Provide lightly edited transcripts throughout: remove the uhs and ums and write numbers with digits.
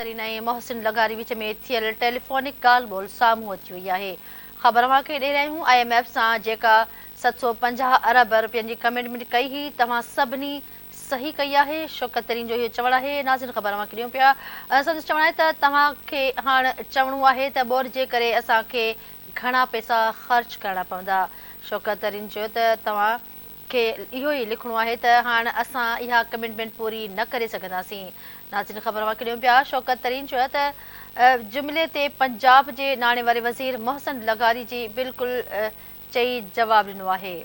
तरीन ऐं मोहसिन लगारी विच में थियल टेलीफोनिक ॻाल्हि ॿोल साम्हूं अची वई आहे। ख़बर अव्हांखे ॾेई रहिया आहियूं IMF सां जेका 750 अरब रुपयनि जी कमिटमेंट कई हुई तव्हां सभिनी सही कई आहे। शौकत तरीन जो इहो चवणु आहे। नाज़रीन ख़बर अव्हांखे ॾियूं पिया। संदसि चवणु आहे त तव्हांखे हाणे चवणो आहे त ॿोॾि जे करे असांखे घणा पैसा ख़र्च करणा पवंदा। शौकत तरीन चयो त तव्हांखे इहो ई लिखणो आहे त हाणे असां इहा कमिटमेंट पूरी न करे सघंदासीं। नाज़रीन ख़बर अव्हांखे ॾियूं पिया। शौकत तरीन चयो त जुमिले ते पंजाब जे नाणे वारे वज़ीर मोहसिन लगारी जी बिल्कुलु चई जवाबु ॾिनो आहे।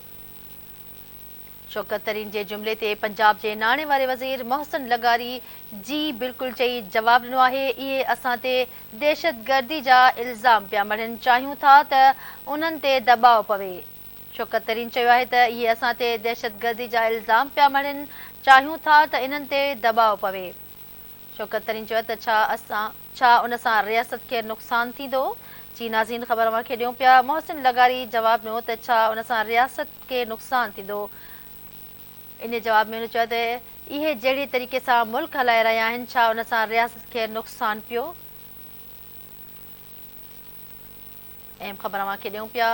शौकत तरीन जे जुमिले ते पंजाब जे नाणे वारे वज़ीर मोहसिन लगारी जी बिल्कुलु चई जवाबु ॾिनो आहे। इहे असां ते दहशतगर्दी जा इल्ज़ाम पिया मढ़नि चाहियूं था त उन्हनि ते दॿाउ पवे। शौकत तरीन चयो आहे त इहे असां ते दहशतगर्दी जा इल्ज़ाम पिया मढ़नि चाहियूं था त इन्हनि ते दॿाउ पवे। शौकत तरीन चयो त छा उन सां रियासत खे नुक़सानु थींदो। जी नाज़रीन ख़बर अव्हांखे ॾियूं पिया। मोहसिन लगारी जवाबु ॾिनो त छा उन सां रियासत खे नुक़सानु थींदो। इन जवाब में हुन चयो त इहे जहिड़े तरीक़े सां मुल्क हलाए रहिया आहिनि छा उन सां रियासत खे नुक़सानु पियो। अहम ख़बर अव्हांखे ॾियूं पिया।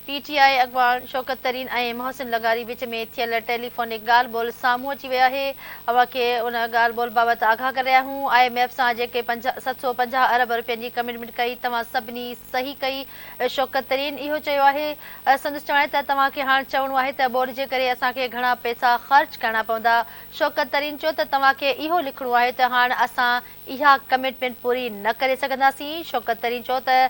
PTI अॻवान शौकत तरीन ऐं मोहसिन लगारी विच में थियल टेलीफोनिक ॻाल्हि ॿोल साम्हूं अची विया आहे। अव्हांखे उन ॻाल्हि ॿोल बाबति आगाह करे रहिया आहियूं। IMF सां जेके 750 अरब रुपयनि जी कमिटमेंट कई तव्हां सभिनी सही कई। शौकत तरीन इहो चयो आहे। संदसि चवण आहे त तव्हांखे हाणे चवणो आहे त ॿोॾि जे करे असांखे घणा पैसा ख़र्च करणा पवंदा। शौकत तरीन चयो त तव्हांखे इहो लिखणो आहे त हाणे असां इहा कमिटमेंट पूरी न करे सघंदासीं। शौकत तरीन चयो त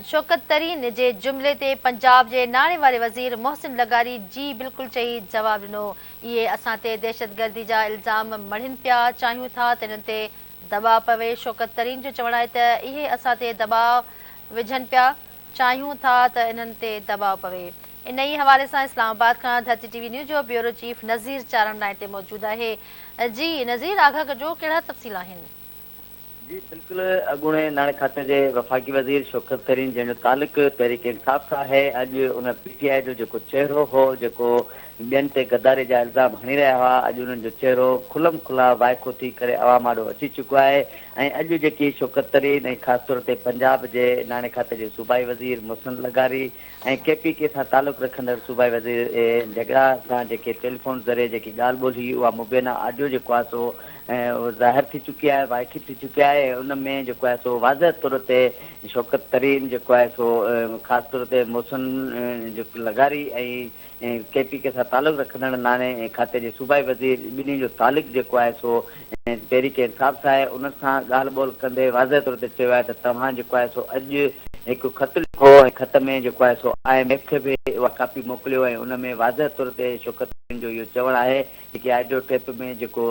शौकत तरीन जे जुमिले ते पंजाब जे नाणे वारे वज़ीर मोहसिन लगारी जी बिल्कुलु चई जवाबु ॾिनो। इहे असां ते दहशतगर्दी जा इल्ज़ाम मढ़नि पिया चाहियूं था त इन्हनि ते दॿाउ पवे। शौकत तरीन जो चवणु आहे त इहे असां ते दॿाउ विझनि पिया चाहियूं था त इन्हनि ते दॿाउ पवे। इन ई हवाले सां इस्लामाबाद खां धरती TV न्यूज़ जो ब्यूरो चीफ नज़ीर चारण लाइन ते मौजूदु आहे। जी नज़ीर आगाह कजो कहिड़ा तफ़सील आहिनि। जी बिल्कुलु अॻूणे नाणे खाते जे वफ़ाक़ी वज़ीर शौकत तरीन जंहिंजो तालुक़ तहरीक इंसाफ़ सां आहे। अॼु उन PTI जो जेको चहिरो हो जेको ॿियनि ते गद्दारी जा इल्ज़ाम हणी रहिया हुआ अॼु उन्हनि जो चहिरो खुलम खुला वाइको थी करे अवाम आॾो अची चुको आहे। ऐं अॼु जेकी शौकत तरीन ऐं ख़ासि तौर ते पंजाब जे नाणे खाते जे सूबाई वज़ीर मोहसिन लगारी ऐं KPK सां तालुक़ रखंदड़ सूबाई वज़ीर जॻड़ा सां जेके टेलीफोन ज़रिए जेकी ॻाल्हि ॿोली हुई उहा मुबैना ऑडियो जेको आहे सो ज़ाहिर थी चुकी आहे वाइकी थी चुकी आहे। उन में जेको आहे सो वाज़ह तौर ते शौकत तरीन जेको आहे सो ख़ासि तौर ते मोहसिन जेको लगारी ऐं KPK सां तालुक़ रखंदड़ नाणे खाते जे सूबाई वज़ीर ॿिन्ही जो तालुक़ जेको आहे सो तहरीक इंसाफ़ सां आहे। उन सां ॻाल्हि ॿोल कंदे वाज़ह तौर ते चयो आहे त तव्हां जेको आहे सो अॼु हिकु ख़त लिखो ऐं ख़त में जेको आहे सो IMF खे बि उहा कापी मोकिलियो ऐं उन में वाज़ह तौर ते शौकत तरीन जो इहो चवणु आहे जेकी ऑडियो टेप में जेको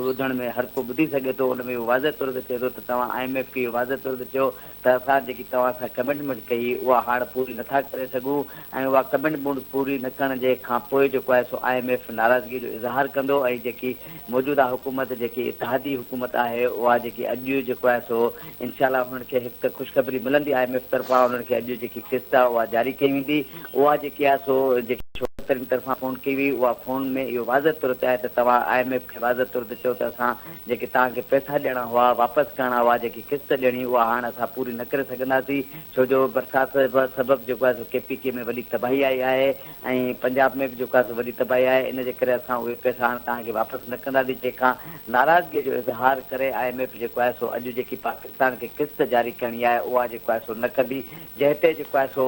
ॿुधण में हर को ॿुधी सघे थो उन में उहो वाज़ह तौर ते चए थो त तव्हां IMF खे इहो वाज़ह तौर ते चयो त असां जेकी तव्हां सां कमिटमेंट कई उहा हाणे पूरी नथा करे सघूं ऐं उहा कमिटमेंट पूरी न करण जे खां पोइ जेको आहे सो IMF नाराज़गी जो इज़हार कंदो ऐं जेकी मौजूदा हुकूमत जेकी इतिहादी हुकूमत आहे उहा जेकी अॼु जेको आहे सो इनशाला हुननि खे हिकु त ख़ुशख़बरी मिलंदी IMF तरफ़ां उन्हनि खे अॼु जेकी किस्त आहे उहा जारी कई वेंदी। उहा जेकी आहे सो जेकी शौकत तरीन तरफ़ां फ़ोन कई हुई उहा फ़ोन में इहो वाज़ह तौर ते आहे त तव्हां IMF खे वाज़ह तौर ते चयो त असां जेके तव्हांखे पैसा ॾियणा हुआ वापसि करणा हुआ जेकी किस्त ॾियणी उहा हाणे असां पूरी न करे सघंदासीं छो जो बरसाति सबबु जेको आहे सो KPK में वॾी तबाही आई आहे ऐं पंजाब में बि जेको आहे सो वॾी तबाही आहे। इन जे करे असां उहे पैसा हाणे तव्हांखे वापसि न कंदासीं जंहिंखां नाराज़गीअ जो इज़हार करे IMF जेको आहे सो अॼु जेकी पाकिस्तान खे किस्त जारी करणी आहे उहा जेको आहे सो न कंदी। जंहिं ते जेको आहे सो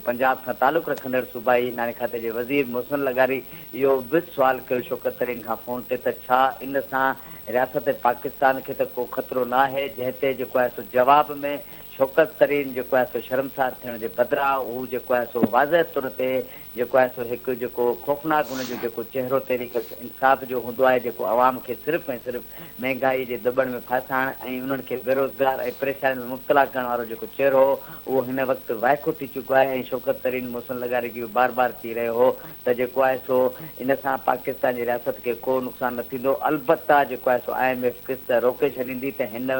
पंजाब सां तालुक़ रखंदड़ सूबाई नाणे खाते जे वज़ीर मोहसिन लगारी इहो बि सुवालु कयो शौकत तरीन खां फ़ोन ते त छा इन सां रियासत पाकिस्तान खे त को ख़तरो न आहे। जंहिं ते जेको आहे सो जवाब में शौकत तरीन जेको आहे सो शर्मसार थियण जे बदिरां हू जेको आहे सो वाज़ह तौर ते जेको आहे सो हिकु जेको ख़ौफ़नाक हुनजो जेको चहिरो तहरीक इंसाफ़ जो हूंदो आहे जेको आवाम खे सिर्फ़ु ऐं सिर्फ़ु महांगाई जे दॿण में फासाइण ऐं उन्हनि खे बेरोज़गार ऐं परेशानी में मुब्तला करण वारो जेको चहिरो हो उहो हिन वक़्तु वाइको थी चुको आहे। ऐं शौकत तरीन मोहसिन लगारी खे बार बार थी रहियो हो त जेको आहे सो इन सां पाकिस्तान जी रियासत खे को नुक़सानु न थींदो। अलबत्ता जेको आहे सो IMF किस्त रोके छॾींदी त हिन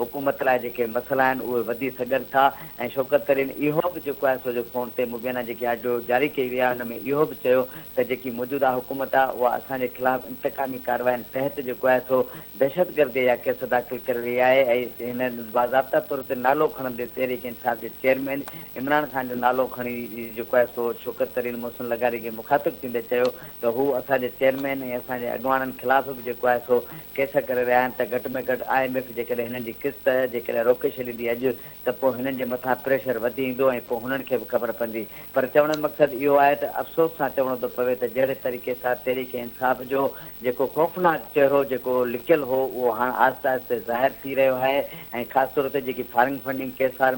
हुकूमत लाइ जेके मसइला आहिनि उहे वधी सघनि था। ऐं शौकत तरीन इहो बि जेको आहे सो जो फ़ोन ते मुबैना जेकी ऑडियो जारी कई वई आहे हुन में इहो बि चयो त जेकी मौजूदा हुकूमत आहे उहा असांजे ख़िलाफ़ इंतकामी कार्रवाइनि तहत जेको आहे सो दहशतगर्दी जा केस दाख़िल करे रही आहे ऐं हिन बाज़ाब्ता तौर ते नालो खणंदे तहरीक इंसाफ़ जे चेयरमैन इमरान ख़ान जो नालो खणी जेको आहे सो शौकत तरीन मोहसिन लगारी खे मुखातिब थींदे चयो त हू असांजे चेयरमैन ऐं असांजे अॻुवाणनि ख़िलाफ़ बि जेको आहे सो केस करे रहिया आहिनि त घटि में घटि IMF जेकॾहिं हिननि जी किस्त जेकॾहिं रोके छॾींदी अॼु त पोइ हिननि जे मथां प्रेशर वधी ईंदो ऐं पोइ हुननि खे बि ख़बर पवंदी पर चवण जो मक़सदु इहो आहे त अफ़सोस सां चवणो थो पवे त जहिड़े तरीक़े सां तहरीक इंसाफ़ जो जेको ख़ौफ़नाक चहिरो जेको लिकियलु हो उहो हाणे आहिस्ते आहिस्ते ज़ाहिर थी रहियो आहे ऐं ख़ासि तौर ते जेकी फॉरेन फंडिंग केसार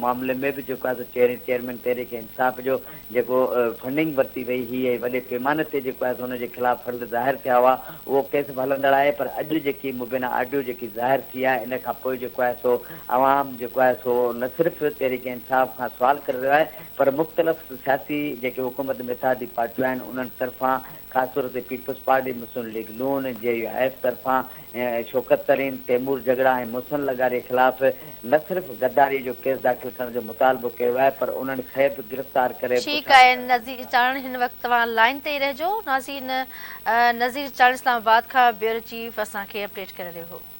मामले में बि जेको आहे चेयरमैन तहरीक इंसाफ़ जो जेको फंडिंग वरिती वई हुई ऐं वॾे पैमाने ते जेको आहे हुनजे ख़िलाफ़ फर्ज़ ज़ाहिर थिया हुआ उहो केस बि हलंदड़ आहे पर अॼु जेकी मुबीना ऑडियो जेकी ज़ाहिर थी आहे इन खां पोइ जेको आहे सो आवाम जेको आहे सो न सिर्फ़ु तहरीक इंसाफ़ खां सुवाल करे रहियो आहे पर मुख़्तलिफ़ सियासी जेके हुकूमत में इत्तेहादी पार्टियूं आहिनि उन्हनि तरफ़ां ख़ासि तौर ते पीपल्स पार्टी मुस्लिम लीग नून JUIF तरफ़ां शौकत तरीन तैमूर झगड़ा ऐं मोहसिन लगारी ख़िलाफ़ न सिर्फ़ु गद्दारी जो केस दाख़िल करण जो मुतालबो कयो आहे पर उन्हनि खे बि गिरफ़्तार करे ठीकु आहे नज़ीर चाण हिन वक़्तु तव्हां लाइन ते ई रहिजो नाज़रीन नज़ीर चाण इस्लामाबाद खां ब्यूरो चीफ असांखे अपडेट करे रहियो हो।